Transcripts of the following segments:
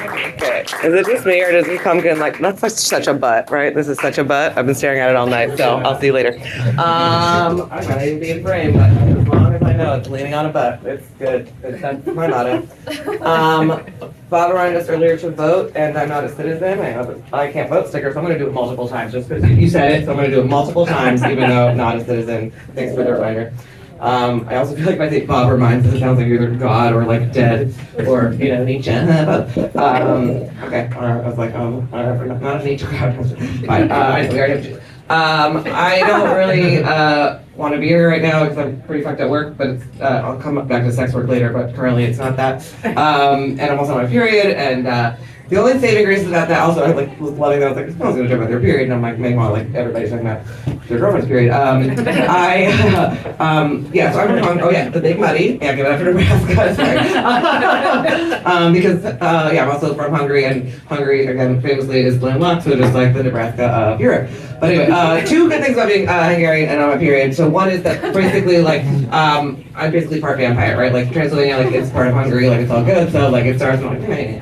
Okay. Is it just me or does this pumpkin that's like such a butt, right? This is such a butt. I've been staring at it all night, so I'll see you later. I'm gonna even be in frame, but as long as I know it's leaning on a butt, it's good. That's my motto. Bob reminded us earlier to vote, and I'm not a citizen. I can't vote sticker, so I'm gonna do it multiple times just because you said it, so I'm gonna do it multiple times, even though I'm not a citizen. Thanks for the reminder. I also feel like if I say Bob reminds us, it sounds like either God or like dead or, Nietzsche. Okay, I was like, not a Nietzsche crowd. Fine, I already have I don't really want to be here right now because I'm pretty fucked at work, but I'll come back to sex work later, but currently it's not that. And I'm also on my period, and the only saving grace about that, also, I was loving that. I was like, no one's going to talk about their period. And I'm like, meanwhile, everybody's talking about their girlfriend's period. So I'm from, the Big Muddy. Yeah, give it up for Nebraska. Sorry. Because, I'm also from Hungary, and Hungary, again, famously is blue and luck, so just like the Nebraska of Europe. But anyway, two good things about being Hungarian and on my period. So one is that basically, I'm basically part vampire, right? Like, Transylvania, it's part of Hungary, it's all good. So, it starts, I'm like, hey.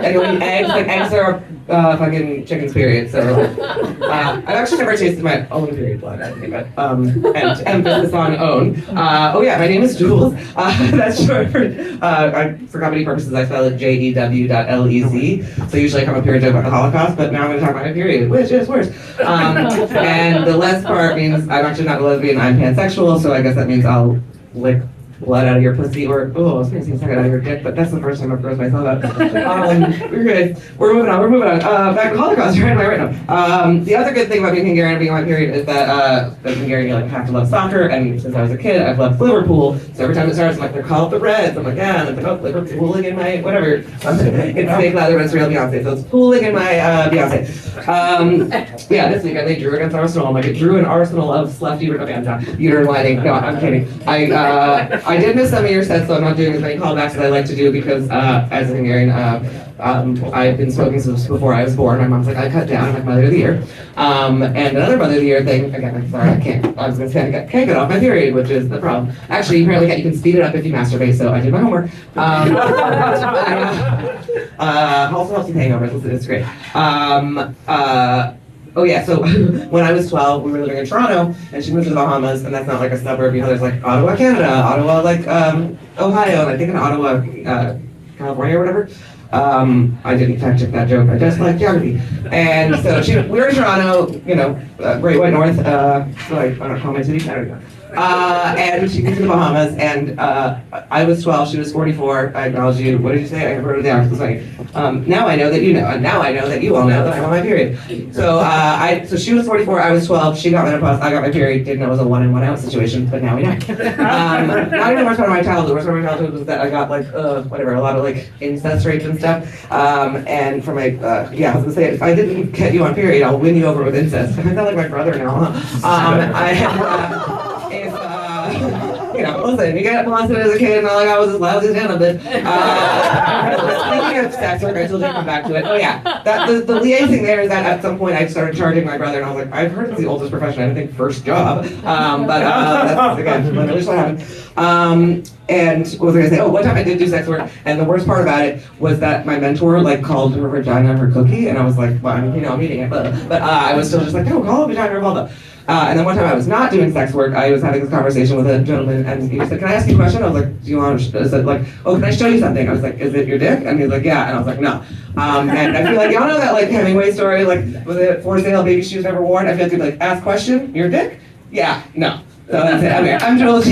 Anyway, eggs are fucking chicken's period, so I've actually never tasted my own period blood, but and emphasis on own. My name is Jules. That's short for for comedy purposes I spell it JEW.LEZ. So usually I come up here and joke about the Holocaust, but now I'm going to talk about my period, which is worse. And the less part means I'm actually not a lesbian, I'm pansexual, so I guess that means I'll lick blood out of your pussy, or I was gonna say suck it out of your dick, but that's the first time I've grossed myself out. We're good. We're moving on. Back to Holocaust, right now. The other good thing about being Hungarian and being on my period is that as Hungarian you have to love soccer, and since I was a kid, I've loved Liverpool. So every time it starts, I'm like, they're called the Reds. I'm like, yeah, and it's like, oh, Liverpooling in my whatever. It's fake leather, but it's real Beyonce, so it's pooling in my Beyonce. This weekend they drew against Arsenal. I'm like, it drew an Arsenal of left uterine lining. No, I'm kidding. I did miss some of your sets, so I'm not doing as many callbacks as I like to do because, as a Hungarian, I've been smoking since before I was born. My mom's like, I cut down. I'm like, Mother of the Year. And another Mother of the Year thing, again, I'm sorry, I was going to say I can't get off my period, which is the problem. Actually, apparently you can speed it up if you masturbate, so I did my homework. Also helps with hangovers, it's great. So when I was 12, we were living in Toronto, and she moved to the Bahamas, and that's not like a suburb, there's Ottawa, Canada, Ottawa, Ohio, and I think in Ottawa, California or whatever. I didn't fact check that joke, I just like geography. And so we were in Toronto, Great White North, so I don't call my city, I don't know. And she moved to the Bahamas, and I was 12, she was 44, I acknowledge you, what did you say? I wrote it down, it's funny. Now I know that you know, and now I know that you all know that I'm on my period. So so she was 44, I was 12, she got menopause, I got my period, didn't know it was a 1 in 1 out situation, but now we know. Not even the worst part of my childhood, the worst part of my childhood was that I got a lot of incest rape and stuff. And for my, I was gonna say, if I didn't get you on period, I'll win you over with incest. I sound like my brother now, huh? Listen, you get molested as a kid, and I was as lousy as him a bit. Speaking of sex work, I still didn't come back to it. The liaising there is that at some point I started charging my brother, and I was like, I've heard it's the oldest profession, I didn't think first job. That's, again, literally what happened. And what was I gonna say? One time I did do sex work, and the worst part about it was that my mentor called her vagina her cookie, and I was like, well, I'm eating it, but I was still just like, no, call it vagina her vulva. And then one time I was not doing sex work, I was having this conversation with a gentleman, and he said, can I ask you a question? I was like, do you want to, can I show you something? I was like, is it your dick? And he was like, yeah. And I was like, no. And I feel like, y'all know that Hemingway story, was it for sale, baby shoes never worn? I feel like you'd ask question, your dick? Yeah, no. So that's it. Okay, I'm Jules.